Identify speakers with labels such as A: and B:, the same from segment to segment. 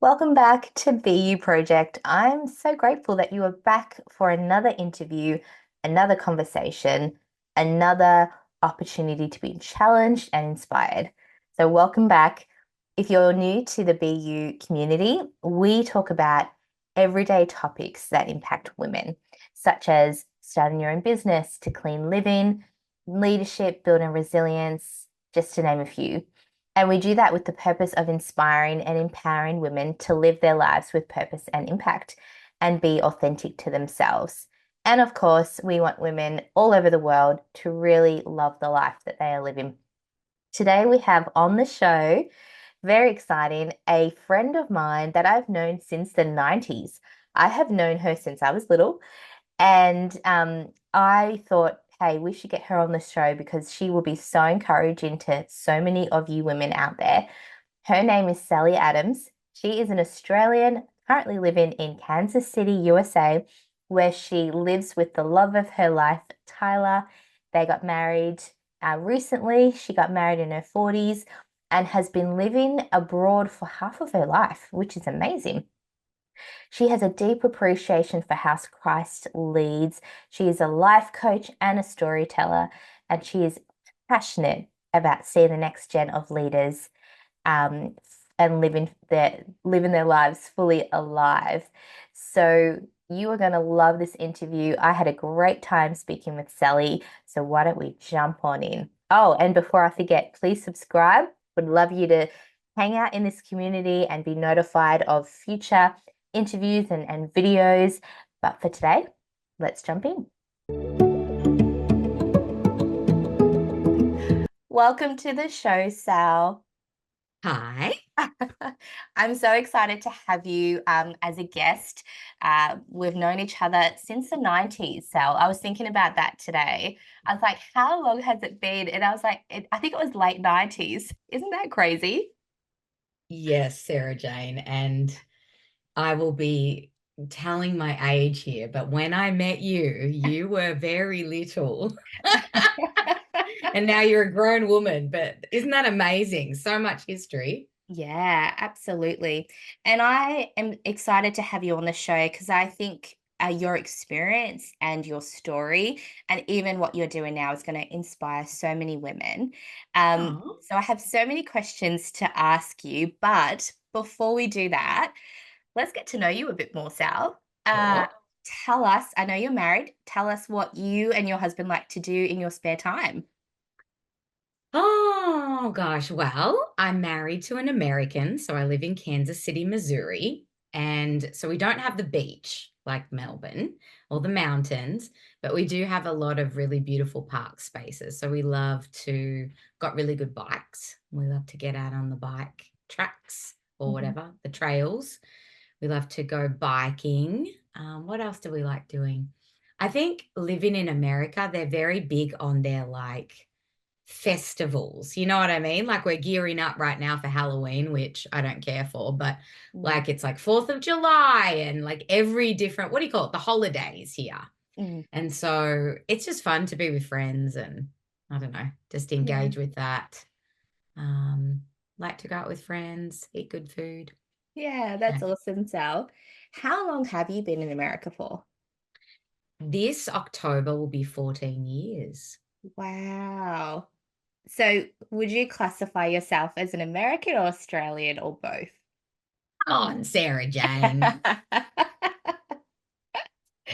A: Welcome back to BU Project. I'm so grateful that you are back for another interview, another conversation, another opportunity to be challenged and inspired. So, welcome back. If you're new to the BU community, we talk about everyday topics that impact women, such as starting your own business, to clean living, leadership, building resilience, just to name a few. And we do that with the purpose of inspiring and empowering women to live their lives with purpose and impact and be authentic to themselves. And of course, we want women all over the world to really love the life that they are living. Today, we have on the show, very exciting, a friend of mine that I've known since the 90s. I have known her since I was little. And I thought, hey, we should get her on the show because she will be so encouraging to so many of you women out there. Her name is Sally Adams. She is an Australian currently living in Kansas City, USA, where she lives with the love of her life, Tyler. They got married recently. She got married in her 40s and has been living abroad for half of her life, which is amazing. She has a deep appreciation for how Christ leads. She is a life coach and a storyteller, and she is passionate about seeing the next gen of leaders um, and living their lives fully alive. So you are going to love this interview. I had a great time speaking with Sally. So why don't we jump on in? Oh, and before I forget, please subscribe. Would love you to hang out in this community and be notified of future interviews and videos. But for today, let's jump in. Welcome to the show, Sal.
B: Hi.
A: I'm so excited to have you as a guest. We've known each other since the 90s, Sal. I was thinking about that today. I was like, how long has it been? And I was like, I think it was late 90s. Isn't that crazy?
B: Yes, Sarah Jane. And I will be telling my age here, but when I met you, you were very little. And now you're a grown woman. But isn't that amazing? So much history.
A: Yeah, absolutely. And I am excited to have you on the show because I think your experience and your story, and even what you're doing now, is going to inspire so many women.
B: Oh,
A: So I have so many questions to ask you. But before we do that, let's get to know you a bit more, Sal. Uh,
B: sure.
A: Tell us, I know you're married, tell us what you and your husband like to do in your spare time.
B: Oh, gosh. Well, I'm married to an American, so I live in Kansas City, Missouri. And so we don't have the beach like Melbourne or the mountains, but we do have a lot of really beautiful park spaces. So we love to, got really good bikes. We love to get out on the bike tracks or
A: Mhm.
B: whatever, the trails. We love to go biking. What else do we like doing? I think living in America, they're very big on their like festivals. You know what I mean? Like we're gearing up right now for Halloween, which I don't care for, but
A: Mm,
B: like it's like 4th of July and like every different, what do you call it? The holidays here.
A: mm,
B: And so it's just fun to be with friends and I don't know, just
A: yeah.
B: engage with that. Um, like to go out with friends, eat good food.
A: Yeah,
B: Yeah.
A: that's awesome, Sal. How long have you been in America for?
B: This October will be 14 years.
A: Wow. So, would you classify yourself as an American or Australian or both?
B: Come on, Sarah Jane.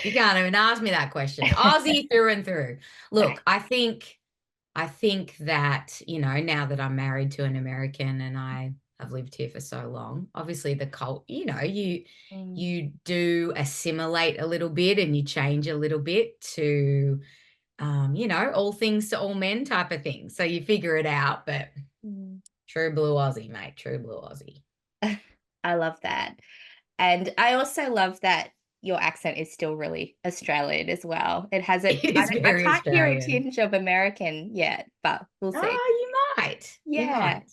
B: You can't even ask me that question. Aussie through and through. Look, I think that, now that I'm married to an American and I have lived here for so long, obviously the cult, you
A: Mm,
B: you do assimilate a little bit and you change a little bit to all things to all men type of thing. So you figure it out, but
A: mm.
B: true blue Aussie, mate, true blue Aussie.
A: I love that. And I also love that your accent is still really Australian as well. It hasn't,
B: It is
A: I
B: very
A: can't hear a
B: Australian.
A: tinge of American yet, but we'll see.
B: Oh, you might. You
A: Yeah.
B: might.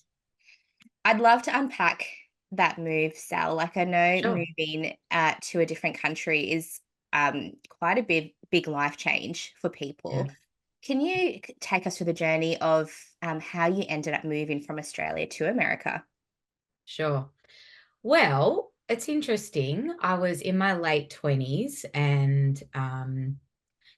A: I'd love to unpack that move, Sal. Like I know
B: Sure.
A: moving to a different country is quite a big life change for
B: Yeah.
A: people. Can you take us through the journey of how you ended up moving from Australia to America?
B: Sure. Well, it's interesting. I was in my late 20s and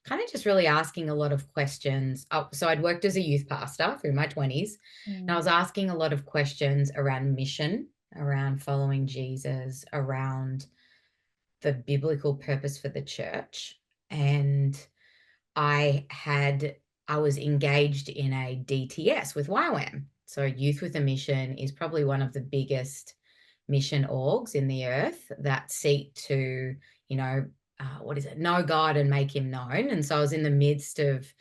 B: kind of just really asking a lot of questions. So I'd worked as a youth pastor through my 20s, and I was
A: Mm,
B: asking a lot of questions around mission, around following Jesus, around the biblical purpose for the church. And I had I was engaged in a DTS with YWAM. So Youth with a Mission is probably one of the biggest mission orgs in the earth that seek to, you know, what is it? Know God and make him known. And so I was in the midst of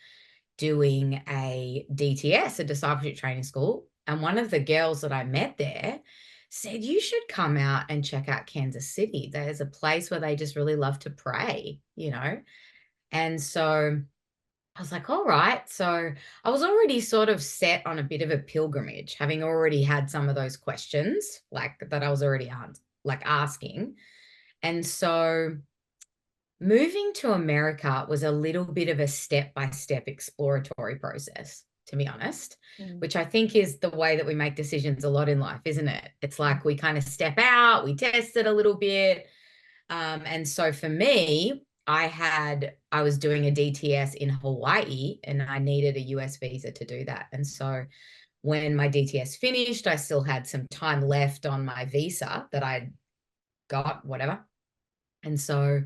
B: doing a DTS, a discipleship training school. And one of the girls that I met there said, you should come out and check out Kansas City. There's a place where they just really love to pray, you know? And so I was like, all right. So I was already sort of set on a bit of a pilgrimage, having already had some of those questions like that I was already like asking. And so moving to America was a little bit of a step-by-step exploratory process, to be honest,
A: mm,
B: which I think is the way that we make decisions a lot in life, isn't it? It's like we kind of step out, we test it a little bit, and so for me, I was doing a DTS in Hawaii and I needed a US visa to do that. And so when my DTS finished, I still had some time left on my visa that I'd got, whatever. And so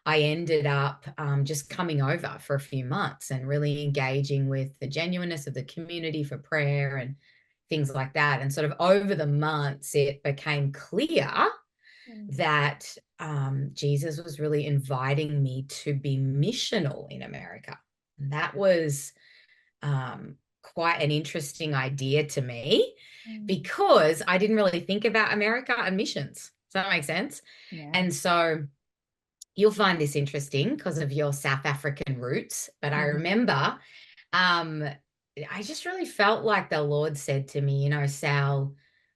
B: I ended up just coming over for a few months and really engaging with the genuineness of the community for prayer and things like that. And sort of over the months, it became clear
A: mm,
B: that Jesus was really inviting me to be missional in America. And that was quite an interesting idea to me
A: mm.
B: because I didn't really think about America and missions. Does that make sense?
A: Yeah.
B: And so you'll find this interesting because of your South African roots. But I
A: Mhm.
B: remember um, I just really felt like the Lord said to me, you know, Sal,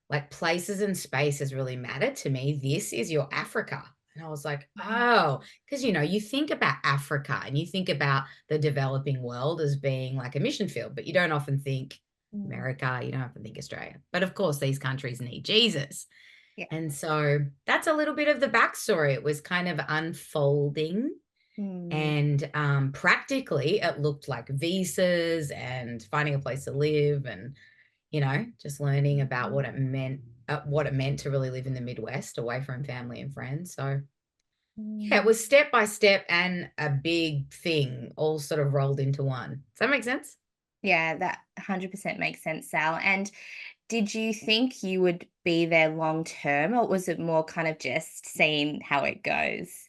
B: like places and spaces really matter to me. This is your Africa. And I was like,
A: Mhm.
B: oh, because, you know, you think about Africa and you think about the developing world as being like a mission field, but you don't often think
A: Mm.
B: America, you don't often think Australia. But of course, these countries need Jesus.
A: Yeah.
B: And so that's a little bit of the backstory. It was kind of unfolding.
A: Mm.
B: And practically, it looked like visas and finding a place to live and, you know, just learning about what it meant to really live in the Midwest away from family and friends. So, yeah, it
A: Mm.
B: was step by step and a big thing all sort of rolled into one. Does that make sense?
A: Yeah, that 100% makes sense, Sal. And did you think you would be there long term, or was it more kind of just seeing how it goes?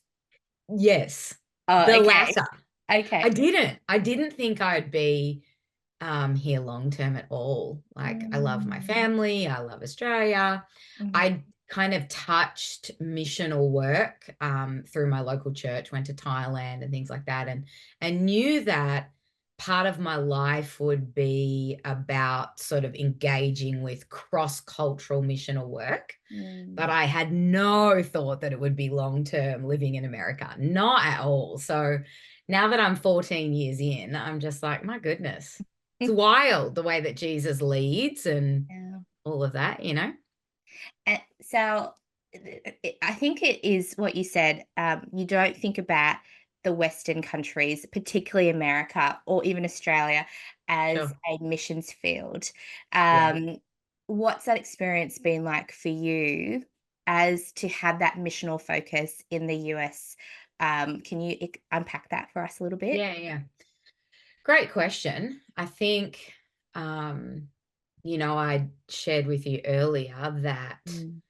B: Yes,
A: Oh,
B: the
A: okay.
B: latter.
A: Okay.
B: I didn't think I'd be here long term at all. Like I love my
A: Mm.
B: family, I love Australia.
A: Mhm.
B: I kind of touched missional work through my local church, went to Thailand and things like that, and knew that part of my life would be about sort of engaging with cross-cultural missional work. But
A: Mm.
B: I had no thought that it would be long term living in America, not at all. So now that I'm 14 years in, I'm just like, my goodness, it's wild the way that Jesus leads and
A: Yeah.
B: all of that, you know?
A: And so I think it is what you said. You don't think about the Western countries, particularly America or even Australia, as
B: Sure.
A: a missions field.
B: Yeah.
A: Um, what's that experience been like for you as to have that missional focus in the US? Can you unpack that for us a little bit?
B: Yeah. Yeah. Great question. I think, um, you know, I shared with you earlier that
A: Mm,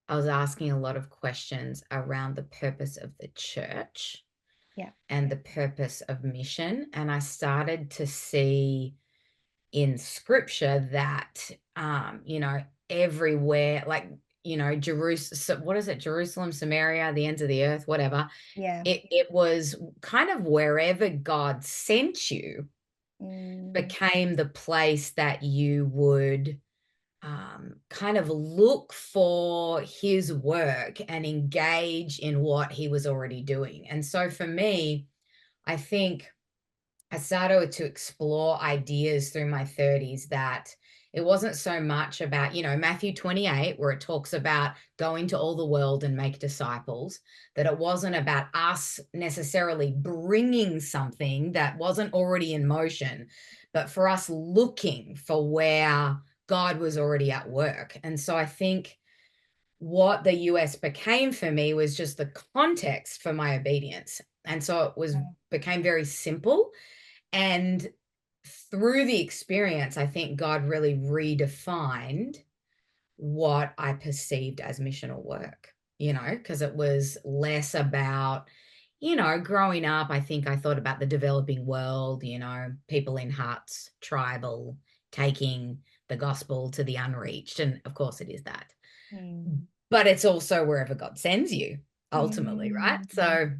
B: I was asking a lot of questions around the purpose of the church
A: yeah.
B: and the purpose of mission. And I started to see in scripture that you know, everywhere, like, you know, Jerusalem, what is it, Jerusalem, Samaria, the ends of the earth, whatever,
A: Yeah.
B: it was kind of wherever God sent you
A: Mm,
B: became the place that you would kind of look for his work and engage in what he was already doing. And so for me, I think I started to explore ideas through my 30s that It wasn't so much about, Matthew 28, where it talks about going to all the world and make disciples, that it wasn't about us necessarily bringing something that wasn't already in motion, but for us looking for where God was already at work. And so I think what the US became for me was just the context for my obedience. And so it was became very simple. And through the experience, I think God really redefined what I perceived as missional work, because it was less about, growing up, I think I thought about the developing world, people in huts, tribal, taking the gospel to the unreached. And of course, it is that.
A: Mm.
B: But it's also wherever God sends you, ultimately, right?
A: Mm.
B: So,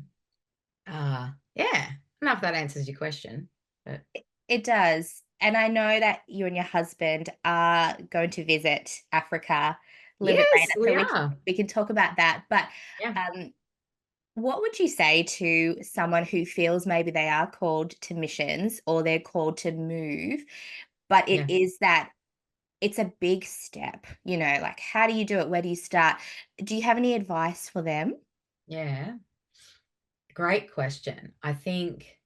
B: yeah, I don't know if that answers your question, but
A: It does. And I know that you and your husband are going to visit Africa a little bit
B: yes,
A: later,
B: we
A: so
B: are.
A: we can talk about that. But
B: Yeah,
A: um, what would you say to someone who feels maybe they are called to missions or they're called to move, but it
B: yeah,
A: is that it's a big step, like how do you do it? Where do you start? Do you have any advice for them?
B: yeah. Great question. I think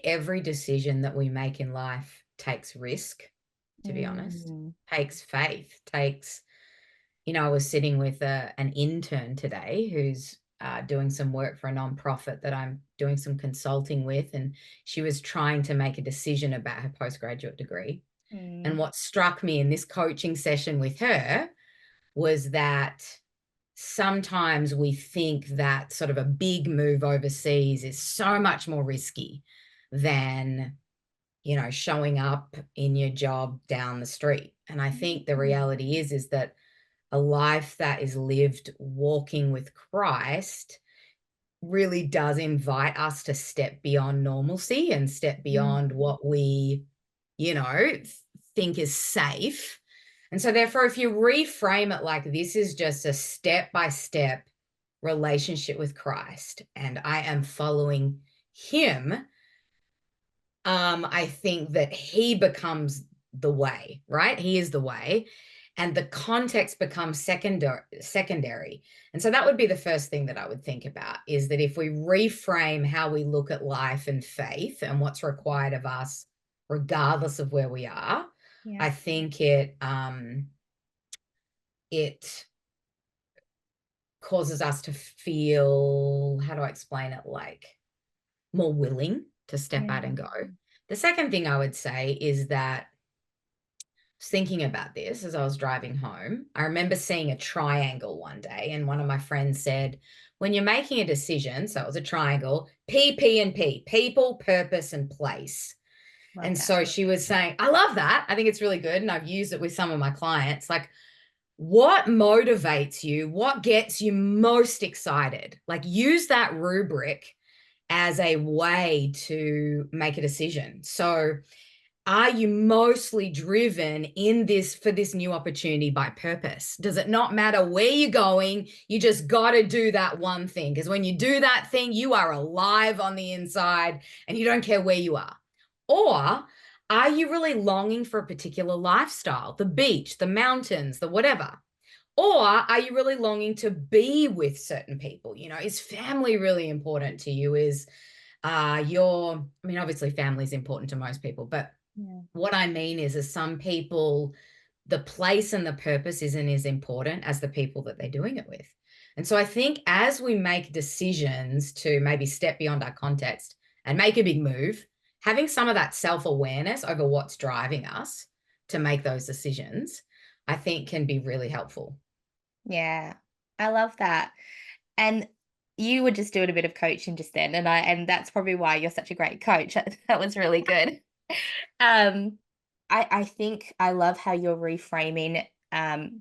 B: every decision that we make in life takes risk, to be honest,
A: Mm.
B: takes faith, I was sitting with an intern today who's doing some work for a nonprofit that I'm doing some consulting with, and she was trying to make a decision about her postgraduate degree. And
A: Mm.
B: what struck me in this coaching session with her was that sometimes we think that sort of a big move overseas is so much more risky than, showing up in your job down the street. And I think the
A: Mm.
B: reality is that a life that is lived walking with Christ really does invite us to step beyond normalcy and step
A: Mm.
B: beyond what we, think is safe. And so, therefore, if you reframe it like this is just a step by step relationship with Christ and I am following Him, I think that He becomes the way, right? He is the way. And the context becomes secondary. And so that would be the first thing that I would think about, is that if we reframe how we look at life and faith and what's required of us, regardless of where we are,
A: Yeah.
B: I think it causes us to feel, how do I explain it, like more willing to step
A: Yeah.
B: out and go. The second thing I would say is that, thinking about this as I was driving home, I remember seeing a triangle one day, and one of my friends said, when you're making a decision, so it was a triangle, P, P, and P, people, purpose, and place.
A: Love
B: And
A: that.
B: so she was saying, I love that. I think it's really good. And I've used it with some of my clients. Like, what motivates you? What gets you most excited? Like, use that rubric as a way to make a decision. So, are you mostly driven in this for this new opportunity by purpose? Does it not matter where you're going? You just got to do that one thing, because when you do that thing, you are alive on the inside and you don't care where you are. Or are you really longing for a particular lifestyle, the beach, the mountains, the whatever? Or are you really longing to be with certain people? Is family really important to you? Is obviously family is important to most people, but
A: Yeah.
B: what I mean is some people, the place and the purpose isn't as important as the people that they're doing it with. And so I think as we make decisions to maybe step beyond our context and make a big move, having some of that self-awareness over what's driving us to make those decisions, I think can be really helpful.
A: Yeah. I love that. And you were just doing a bit of coaching just then, and that's probably why you're such a great coach. That was really good. Um, I think I love how you're reframing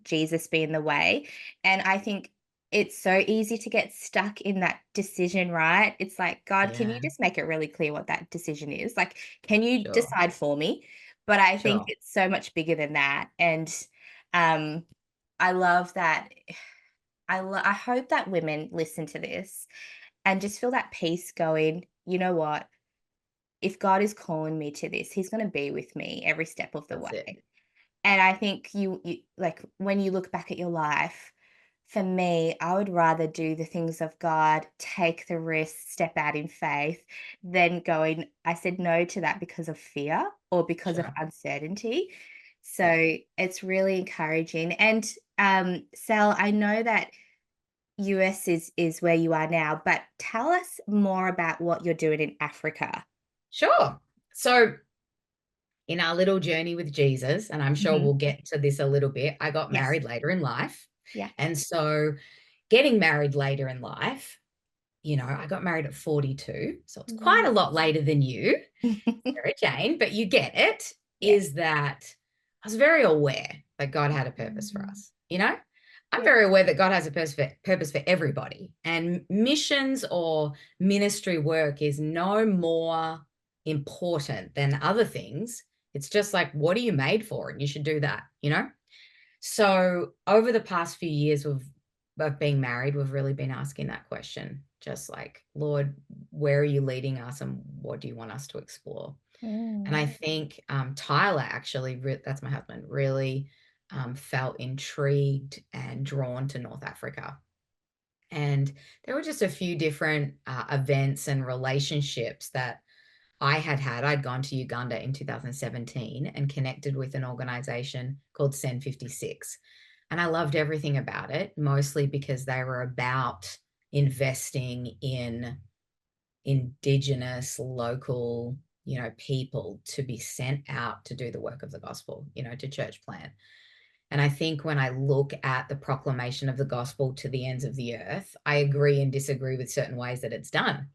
A: Jesus being the way. And I think it's so easy to get stuck in that decision, right? It's like, God, can you
B: Yeah,
A: just make it really clear what that decision is? Like, can you
B: sure,
A: decide for me? But I think
B: sure.
A: it's so much bigger than that. And um, I love that. I hope that women listen to this and just feel that peace going, you know what? if God is calling me to this, He's going to be with me every step of the
B: That's it.
A: way. And I think you like when you look back at your life, for me, I would rather do the things of God, take the risk, step out in faith, than going, I said no to that because of fear or because of
B: Sure.
A: uncertainty.
B: Yeah.
A: So it's really encouraging. And Sal, I know that US is where you are now, but tell us more about what you're doing in Africa.
B: Sure. So in our little journey with Jesus, and I'm sure
A: Mhm.
B: we'll get to this a little bit, I got
A: Yes.
B: married later in life.
A: Yeah.
B: And so getting married later in life, I got married at 42. So it's quite
A: Mm.
B: a lot later than you, Sarah Jane, but you get it,
A: Yes.
B: is that I was very aware that God had a purpose for
A: Mm.
B: us. I'm
A: Yeah.
B: very aware that God has a purpose for everybody. And missions or ministry work is no more important than other things. It's just like, what are you made for? And you should do that. So over the past few years of being married, we've really been asking that question, just like, Lord, where are you leading us and what do you want us to explore? And I
A: Mm.
B: think Tyler actually, that's my husband, really felt intrigued and drawn to North Africa. And there were just a few different events and relationships that I had had. I'd gone to Uganda in 2017 and connected with an organization called Sen 56. And I loved everything about it, mostly because they were about investing in indigenous local people to be sent out to do the work of the gospel, to church plant. And I think when I look at the proclamation of the gospel to the ends of the earth, I agree and disagree with certain ways that it's done.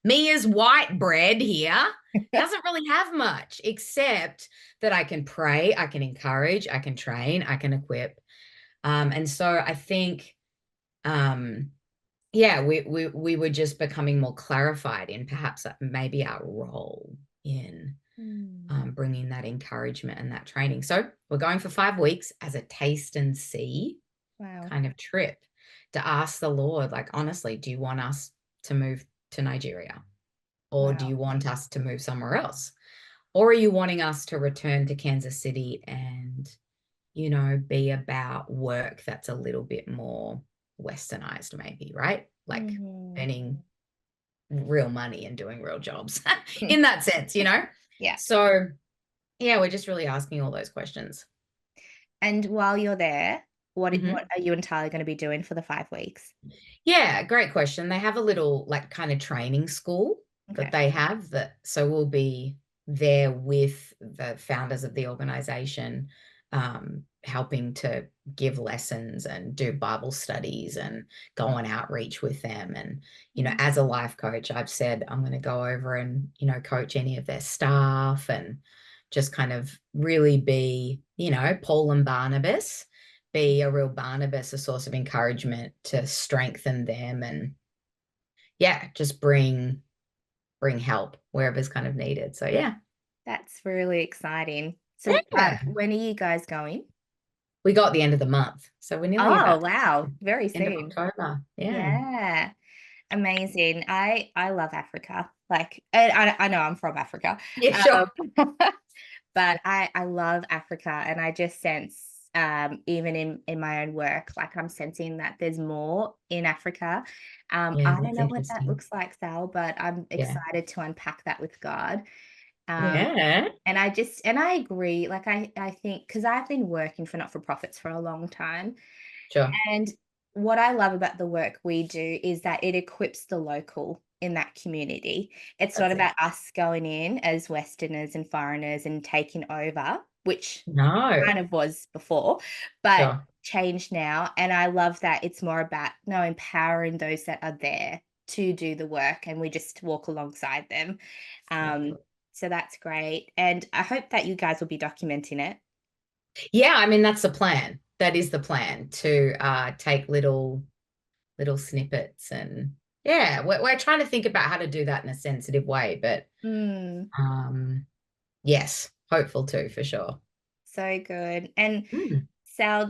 B: Me as white bread here doesn't really have much, except that I can pray, I can encourage, I can train, I can equip. And so I think um, yeah, we were just becoming more clarified in perhaps maybe our role in
A: Mm.
B: bringing that encouragement and that training. So we're going for 5 weeks as a taste and see
A: Wow.
B: kind of trip to ask the Lord, like, honestly, do you want us to move to Nigeria? Or do
A: Wow.
B: you want us to move somewhere else? Or are you wanting us to return to Kansas City and, be about work that's a little bit more westernized, maybe, right? Like
A: Mhm.
B: earning real money and doing real jobs in that sense.
A: Yeah.
B: So, yeah, we're just really asking all those questions.
A: And while you're there, what
B: Mhm.
A: are you entirely gonna be doing for the 5 weeks?
B: Yeah, great question. They have a little like kind of training school that
A: Okay.
B: they have that so we'll be there with the founders of the organization, helping to give lessons and do Bible studies and go on outreach with them. And,
A: Mm.
B: as a life coach, I've said I'm going to go over and, coach any of their staff and just kind of really be, Paul and Barnabas, be a real Barnabas, a source of encouragement to strengthen them and yeah, just bring help wherever's kind of needed. So yeah.
A: That's really exciting. So,
B: Yeah.
A: when are you guys going?
B: We got the end of the month. So we're nearly
A: Oh,
B: about
A: wow, very
B: end of
A: soon.
B: October. Yeah.
A: Yeah, amazing. I love Africa. Like, and I know I'm from Africa,
B: Yeah,
A: um,
B: sure.
A: but I love Africa, and I just sense, even in my own work, like I'm sensing that there's more in Africa.
B: Yeah,
A: I don't
B: that's
A: know what that
B: interesting.
A: looks like, Sal, but I'm
B: Yeah.
A: excited to unpack that with God. Um,
B: Yeah.
A: and I agree. Like I think because I've been working for not for profits for a long time,
B: Sure.
A: and what I love about the work we do is that it equips the local in that community. It's not
B: That's
A: about
B: it.
A: us going in as Westerners and foreigners and taking over, which
B: No.
A: kind of was before, but
B: Sure.
A: changed now. And I love that it's more about no empowering those that are there to do the work and we just walk alongside them. Um,
B: Exactly.
A: so that's great. And I hope that you guys will be documenting it.
B: Yeah, I mean that's the plan. That is the plan to take little snippets and yeah, we're trying to think about how to do that in a sensitive way, but
A: Mm,
B: um yes, hopeful too for sure.
A: so good. And
B: Mm,
A: Sal,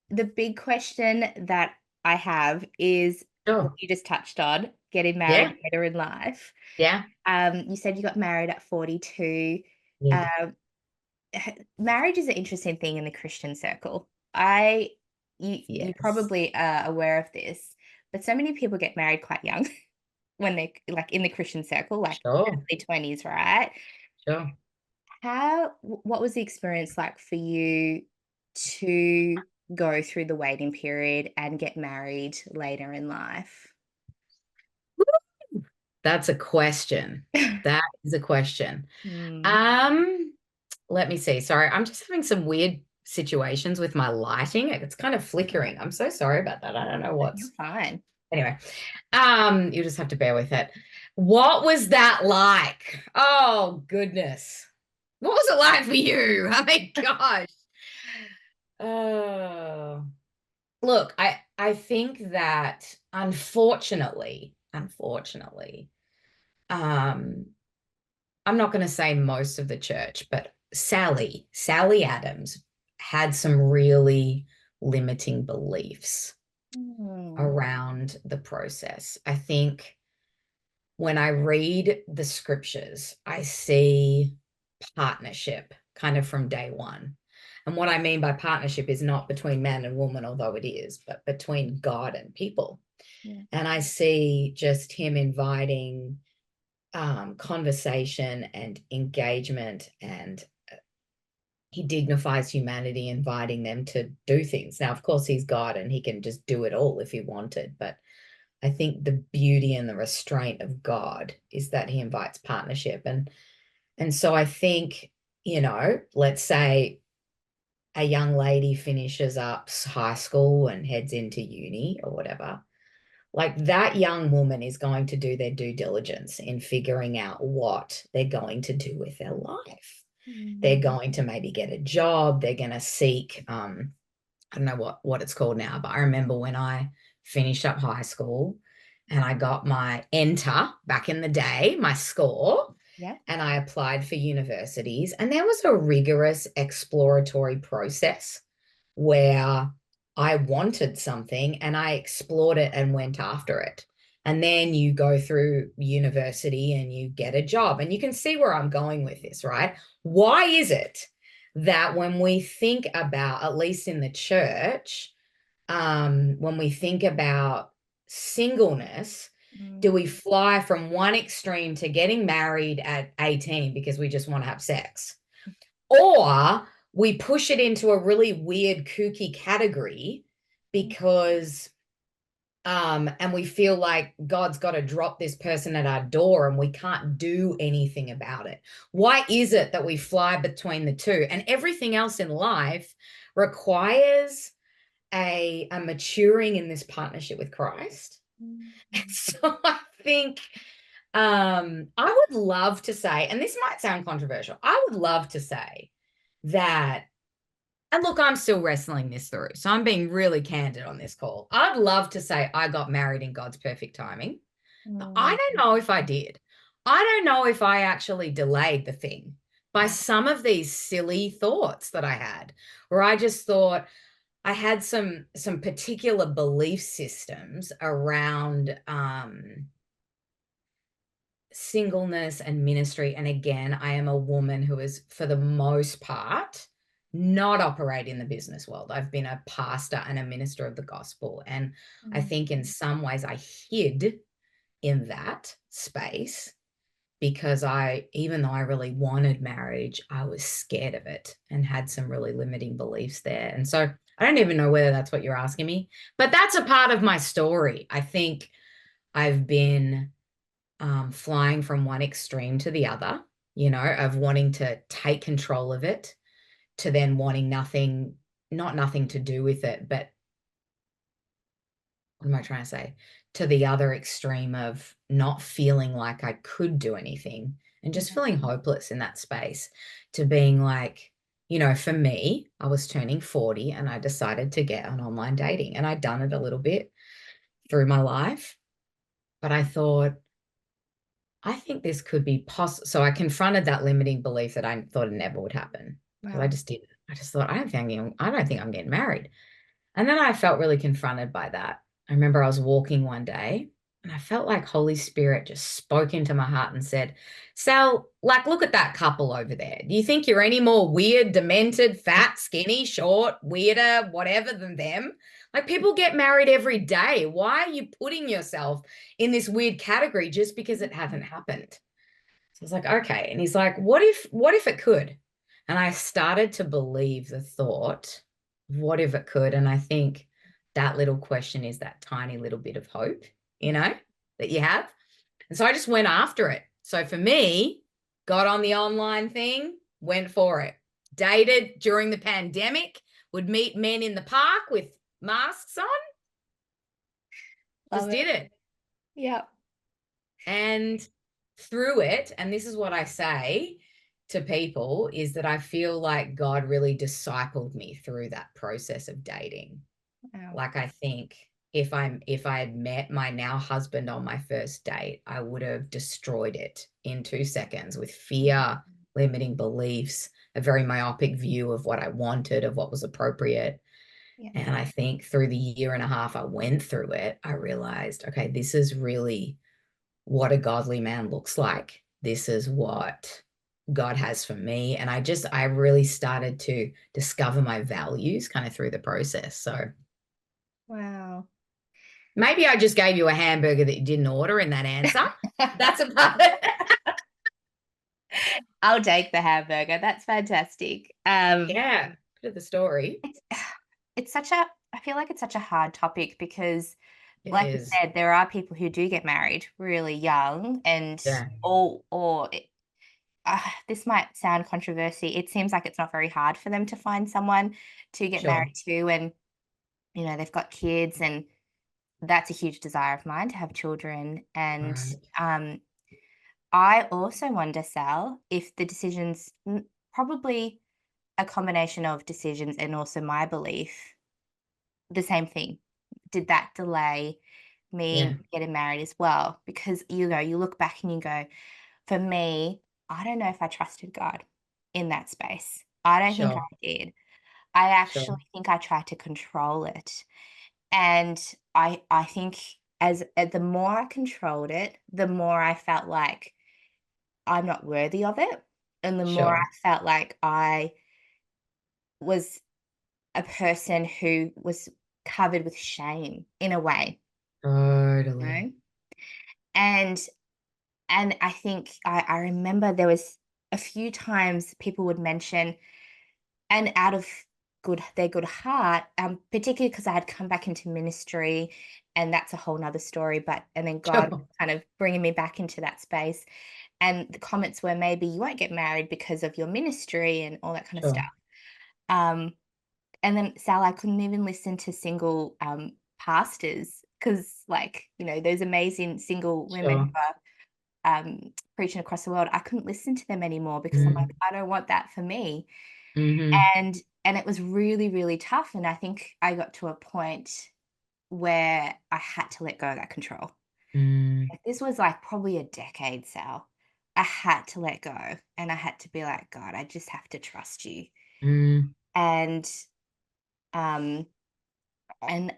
A: the big question that I have is what
B: sure.
A: you just touched on. getting married
B: Yeah.
A: later in life.
B: Yeah.
A: You said you got married at 42.
B: Yeah.
A: Um, Marriage is an interesting thing in the Christian circle. I you
B: Yes.
A: probably are aware of this, but so many people get married quite young when they're like in the Christian circle, like
B: Sure.
A: early 20s, right?
B: Sure.
A: What was the experience like for you to go through the waiting period and get married later in life?
B: That's a question. That is a question.
A: Hmm.
B: Um, Let me see. Sorry, I'm just having some weird situations with my lighting. It's kind of flickering. I'm so sorry about that. I don't know
A: You're
B: what's
A: fine.
B: anyway. You just have to bear with it. What was that like? Oh goodness. What was it like for you? I mean, gosh. Oh. Look, I think that unfortunately, um, I'm not going to say most of the church, but Sally Adams had some really limiting beliefs
A: Hmm.
B: around the process. I think when I read the scriptures, I see partnership kind of from day one. And what I mean by partnership is not between man and woman, although it is, but between God and people.
A: Yeah.
B: And I see just him inviting conversation and engagement, and he dignifies humanity, inviting them to do things. Now, of course, he's God and he can just do it all if he wanted, but I think the beauty and the restraint of God is that he invites partnership. And so I think, let's say a young lady finishes up high school and heads into uni or whatever, like that young woman is going to do their due diligence in figuring out what they're going to do with their life. They're
A: Hmm.
B: going to maybe get a job. They're going to seek, I don't know what it's called now, but I remember when I finished up high school and I got my enter back in the day, my score,
A: Yeah.
B: and I applied for universities. And there was a rigorous exploratory process where I wanted something and I explored it and went after it. And then you go through university and you get a job. And you can see where I'm going with this, right? Why is it that when we think about, at least in the church, when we think about singleness, do we
A: Hmm.
B: fly from one extreme to getting married at 18 because we just want to have sex? Or we push it into a really weird, kooky category because and we feel like God's got to drop this person at our door and we can't do anything about it. Why is it that we fly between the two? And everything else in life requires a maturing in this partnership with Christ.
A: Hmm.
B: So I think I would love to say, and this might sound controversial, I would love to say that, and look, I'm still wrestling this through. So I'm being really candid on this call. I'd love to say I got married in God's perfect timing. But I
A: Hmm.
B: don't know if I did. I don't know if I actually delayed the thing by some of these silly thoughts that I had, where I just thought I had some particular belief systems around singleness and ministry. And again, I am a woman who is, for the most part, not operate in the business world. I've been a pastor and a minister of the gospel. And I think in some ways I hid in that space because even though I really wanted marriage, I was scared of it and had some really limiting beliefs there. And so I don't even know whether that's what you're asking me, but that's a part of my story. I think I've been flying from one extreme to the other, of wanting to take control of it to then wanting nothing, not nothing to do with it, but what am I trying to say? To the other extreme of not feeling like I could do anything and just
A: Yeah.
B: feeling hopeless in that space to being like, for me, I was turning 40 and I decided to get on online dating and I'd done it a little bit through my life, but I thought, I think this could be possible. So I confronted that limiting belief that I thought it never would happen because I
A: Wow.
B: just didn't. I just thought, I don't think I'm getting married. And then I felt really confronted by that. I remember I was walking one day And I felt like Holy Spirit just spoke into my heart and said, Sal, like, look at that couple over there. Do you think you're any more weird, demented, fat, skinny, short, weirder, whatever than them? Like, people get married every day. Why are you putting yourself in this weird category just because it hasn't happened? So I was like, okay. And he's like, what if it could? And I started to believe the thought, what if it could? And I think that little question is that tiny little bit of hope, you know, that you have. And so I just went after it. So for me, got on the online thing, went for it. Dated during the pandemic, would meet men in the park with masks on,
A: Love
B: just
A: it.
B: did it.
A: Yeah.
B: And through it, and this is what I say to people, is that I feel like God really discipled me through that process of dating.
A: Wow.
B: Like I think if I had met my now husband on my first date, I would have destroyed it in 2 seconds with fear, limiting beliefs, a very myopic view of what I wanted, of what was appropriate.
A: Yeah.
B: And I think through the year and a half I went through it, I realized, okay, this is really what a godly man looks like. This is what God has for me. And I really started to discover my values kind of through the process. So
A: Wow.
B: maybe I just gave you a hamburger that you didn't order in that answer. That's about it.
A: I'll take the hamburger. That's fantastic.
B: Yeah, bit of the story.
A: It's it's such a I feel like it's such a hard topic because
B: It
A: like you
B: is.
A: said, there are people who do get married really young and
B: Yeah,
A: this might sound controversy. It seems like it's not very hard for them to find someone to get
B: sure.
A: married to, and they've got kids, and that's a huge desire of mine to have children. And
B: Right.
A: I also wonder, Sal, if the decisions, probably a combination of decisions and also my belief, the same thing. Did that delay
B: Yeah,
A: me getting married as well? Because, you look back and you go, for me, I don't know if I trusted God in that space. I don't think
B: sure,
A: I did. I
B: sure,
A: actually think I tried to control it. And I think the more I controlled it, the more I felt like I'm not worthy of it, and the more
B: sure.
A: I felt like I was a person who was covered with shame in a way, you
B: Totally.
A: know? And I think I remember there was a few times people would mention, and out of their good heart, particularly because I had come back into ministry, and that's a whole 'nother story, but and then God
B: Sure,
A: kind of bringing me back into that space, and the comments were, "Maybe you won't get married because of your ministry," and all that kind of stuff.
B: sure,
A: Um, and then, Sal, I couldn't even listen to single, pastors because, like, those amazing single women
B: sure.
A: who are, preaching across the world, I couldn't listen to them anymore because I'm like,
B: Mm,
A: "I don't want that for me."
B: mm-hmm,
A: And it was really, really tough, and I think I got to a point where I had to let go of that control.
B: mm,
A: Like, this was, like, probably a decade, Sal. I had to let go, and I had to be like, "God, I just have to trust you."
B: mm,
A: And, um, and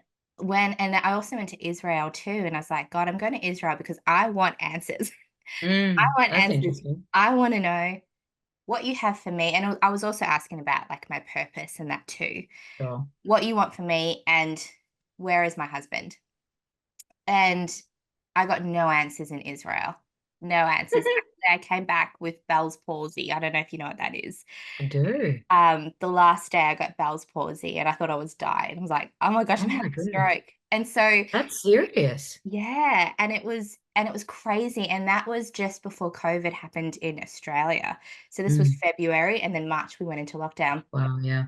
A: I also went to Israel too, and I was like, "God, I'm going to Israel because I want answers. I
B: mm.
A: want
B: That's
A: answers.
B: interesting.
A: I wanna know what you have for me." And I was also asking about, like, my purpose and that too.
B: Sure.
A: What you want from me, and where is my husband? And I got no answers in Israel. No answers. Actually, I came back with Bell's palsy. I don't know if you know what that is.
B: I do.
A: The last day I got Bell's palsy and I thought I was dying. I was like, "Oh my gosh,
B: Oh
A: I'm
B: my
A: having a
B: goodness.
A: stroke." And so,
B: That's serious.
A: yeah, and it was crazy. And that was just before COVID happened in Australia. So this was
B: Mm.
A: February, and then March we went into lockdown.
B: Wow, yeah.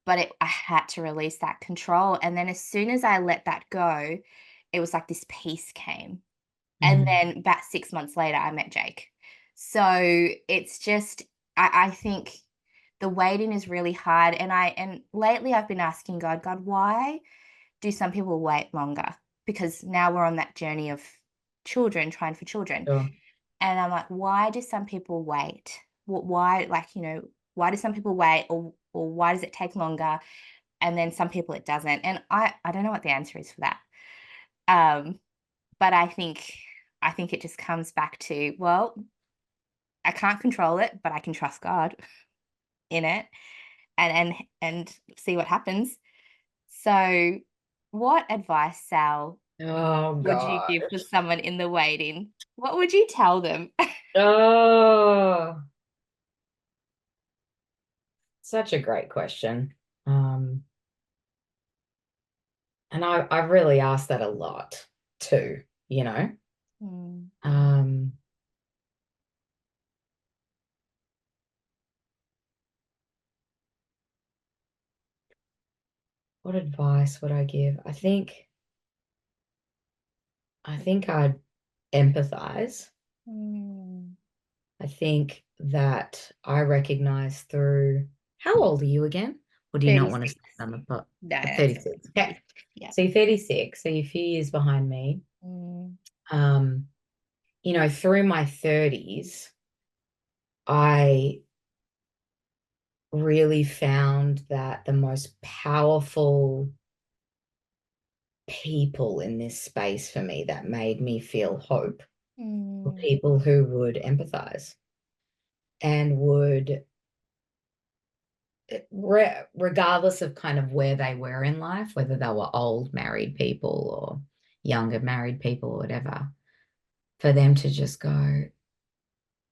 A: But I had to release that control. And then as soon as I let that go, it was like this peace came. And
B: Mm,
A: then about 6 months later, I met Jake. So it's just I think the waiting is really hard, and lately I've been asking God, "God, why do some people wait longer?" Because now we're on that journey of children, trying for children.
B: sure,
A: And I'm like, "Why do some people wait? Why, like, why do some people wait, or why does it take longer, and then some people it doesn't?" And I don't know what the answer is for that. Um but I think it just comes back to, well, I can't control it, but I can trust God in it and see what happens. So, what advice, Sal,
B: Oh
A: would you
B: God.
A: give for someone in the waiting? What would you tell them?
B: Oh, such a great question. Um, and I've really asked that a lot too, you know.
A: Mm,
B: Um, what advice would I give? I think I'd empathize.
A: mm.
B: I think that I recognize through how old are you again? Or do you not want to
A: 36.
B: say it on the pot?
A: No, that's
B: 36. Okay.
A: 36. Yeah.
B: So you're 36, so you're a few years behind me.
A: Mm,
B: Um, through my 30s, I really found that the most powerful people in this space for me that made me feel hope were
A: mm,
B: people who would empathize and would, regardless of kind of where they were in life, whether they were old married people or younger married people or whatever, for them to just go,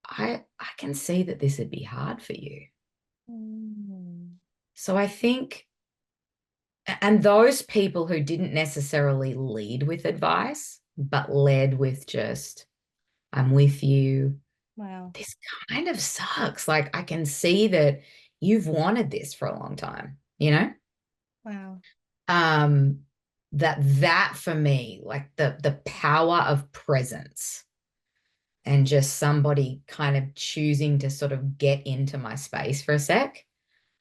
B: I can see that this would be hard for you.
A: mm.
B: So I think, and those people who didn't necessarily lead with advice, but led with just, I'm with you.
A: Wow.
B: This kind of sucks. Like, I can see that you've wanted this for a long time, you know?
A: Wow.
B: Um, that for me, like the power of presence and just somebody kind of choosing to sort of get into my space for a sec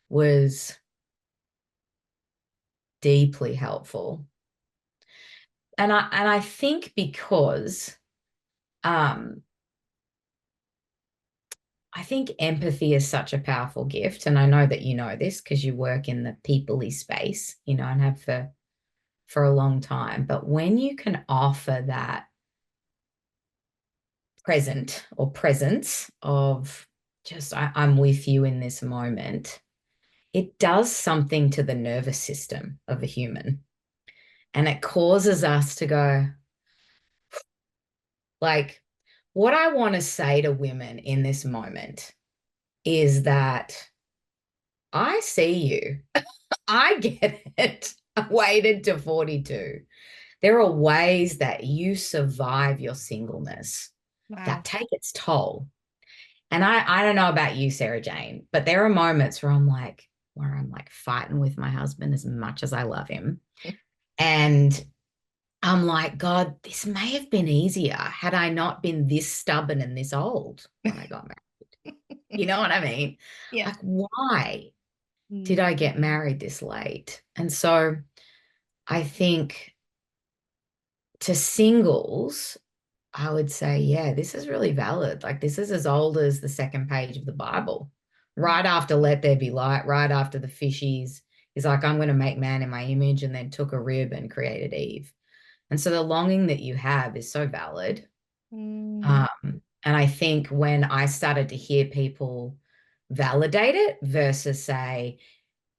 B: was deeply helpful. And I think because um I think empathy is such a powerful gift. And I know that you know this because you work in the people-y space, and have for a long time. But when you can offer that present or presence of just, I'm with you in this moment, it does something to the nervous system of a human. And it causes us to go, like, what I want to say to women in this moment is that I see you. I get it. I waited to 42. There are ways that you survive your singleness that
A: Wow.
B: take its toll. And I don't know about you, Sarah Jane, but there are moments where I'm like fighting with my husband as much as I love him. And I'm like, God, this may have been easier had I not been this stubborn and this old when I got married. You know what I mean?
A: Yeah.
B: Like, why did
A: Mm,
B: I get married this late? And so I think to singles, I would say, yeah, this is really valid. Like, this is as old as the second page of the Bible.
A: mm,
B: Right after let there be light, right after the fishies, he's like, I'm going to make man in my image, and then took a rib and created Eve. And so the longing that you have is so valid.
A: mm,
B: And I think when I started to hear people validate it versus say,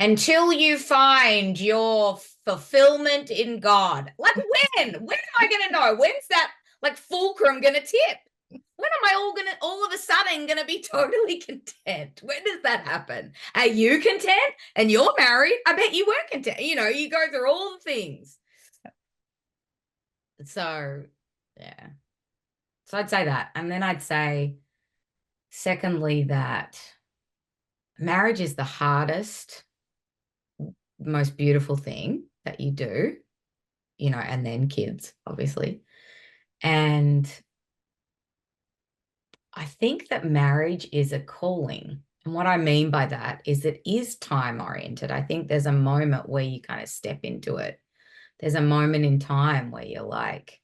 B: until you find your fulfillment in God. Like, when? When am I going to know? When's that like fulcrum going to tip? When am I all of a sudden going to be totally content? When does that happen? Are you content? And you're married? I bet you were content. You go through all the things. So, yeah. So I'd say that. And then I'd say, secondly, that marriage is the hardest, most beautiful thing that you do, and then kids, obviously. And I think that marriage is a calling. And what I mean by that is it is time oriented. I think there's a moment where you kind of step into it. There's a moment in time where you're like,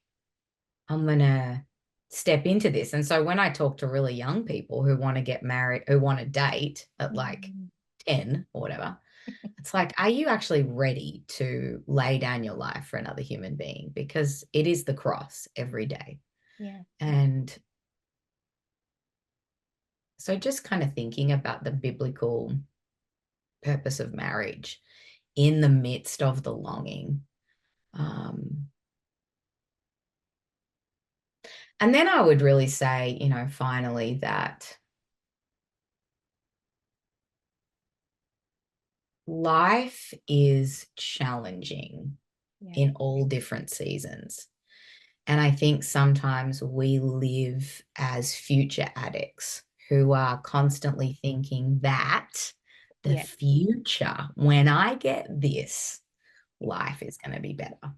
B: I'm going to step into this. And so when I talk to really young people who want to get married, who want to date at like
A: mm,
B: 10 or whatever, It's like, are you actually ready to lay down your life for another human being? Because it is the cross every day.
A: Yeah.
B: And so just kind of thinking about the biblical purpose of marriage in the midst of the longing. Um, and then I would really say, finally that life is challenging
A: Yeah.
B: in all different seasons. And I think sometimes we live as future addicts who are constantly thinking that the
A: Yeah.
B: future, when I get this, life is going to be better.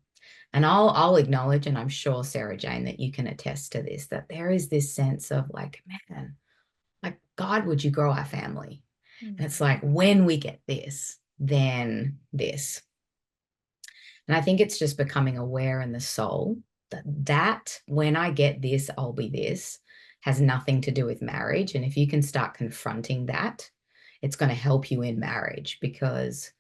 B: And I'll acknowledge, and I'm sure, Sarah Jane, that you can attest to this, that there is this sense of like, man, like, God, would you grow our family? And
A: Mm.
B: it's like, when we get this, then this. And I think it's just becoming aware in the soul that when I get this, I'll be this, has nothing to do with marriage. And if you can start confronting that, it's going to help you in marriage, because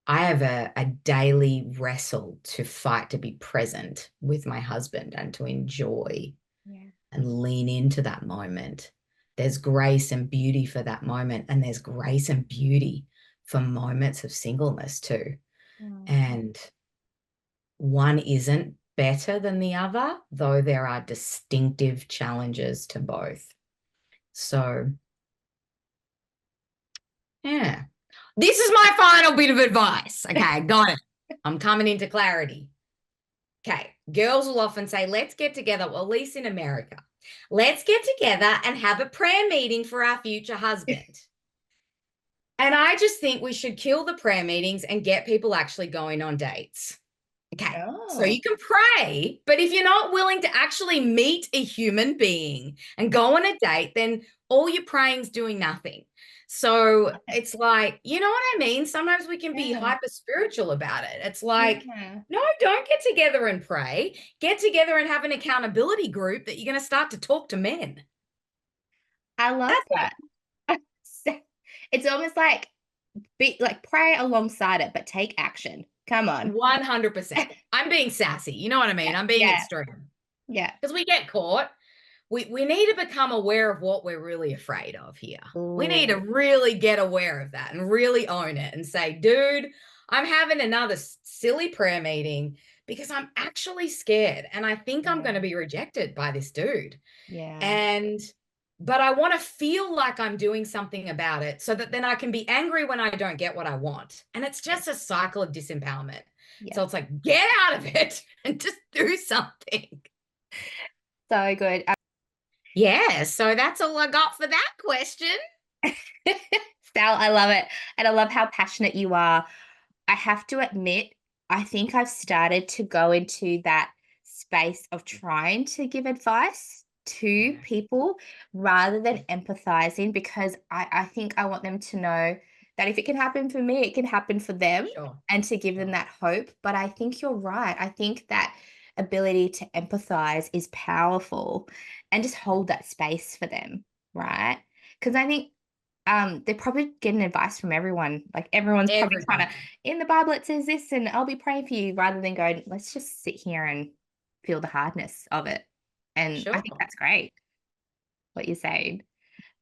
B: I have a daily wrestle to fight to be present with my husband and to enjoy
A: Yeah.
B: and lean into that moment. There's grace and beauty for that moment. And there's grace and beauty for moments of singleness too.
A: Mm.
B: And one isn't better than the other, though there are distinctive challenges to both. So, yeah. This is my final bit of advice. Okay, got it. I'm coming into clarity. Okay, girls will often say, let's get together, well, at least in America. Let's get together and have a prayer meeting for our future husband. And I just think we should kill the prayer meetings and get people actually going on dates. Okay, so
A: Oh,
B: you can pray, but if you're not willing to actually meet a human being and go on a date, then all your praying's doing nothing. So it's like, you know what I mean? Sometimes we can be
A: yeah.
B: hyper spiritual about it. It's like,
A: Yeah.
B: no, don't get together and pray. Get together and have an accountability group that you're going to start to talk to men.
A: I love
B: That's
A: that. It's almost like be like pray alongside it, but take action. Come
B: it.
A: on.
B: 100%. I'm being sassy. You know what I
A: Yeah.
B: mean? I'm being
A: Yeah.
B: extreme
A: Yeah.
B: because we get caught. We need to become aware of what we're really afraid of here. We need to
A: Ooh.
B: really get aware of that and really own it and say, dude, I'm having another silly prayer meeting because I'm actually scared and I think I'm going
A: Yeah.
B: to be rejected by this dude.
A: Yeah.
B: And but I want to feel like I'm doing something about it so that then I can be angry when I don't get what I want. And it's
A: Yeah.
B: just a cycle of disempowerment.
A: Yeah.
B: So it's like, get out of it and just do something.
A: So good.
B: Yeah, so that's all I got for that question.
A: Sal, I love it. And I love how passionate you are. I have to admit, I think I've started to go into that space of trying to give advice to
B: Yeah,
A: people rather than empathizing because I think I want them to know that if it can happen for me, it can happen for them
B: sure,
A: and to give them
B: sure.
A: that hope. But I think you're right. I think that ability to empathize is powerful and just hold that space for them, right? Because I think they're probably getting advice from everyone. Like everyone's probably trying to,
B: Everybody.
A: in the Bible it says this, and I'll be praying for you, rather than going, let's just sit here and feel the hardness of it. And I
B: Sure.
A: think that's great what you're saying.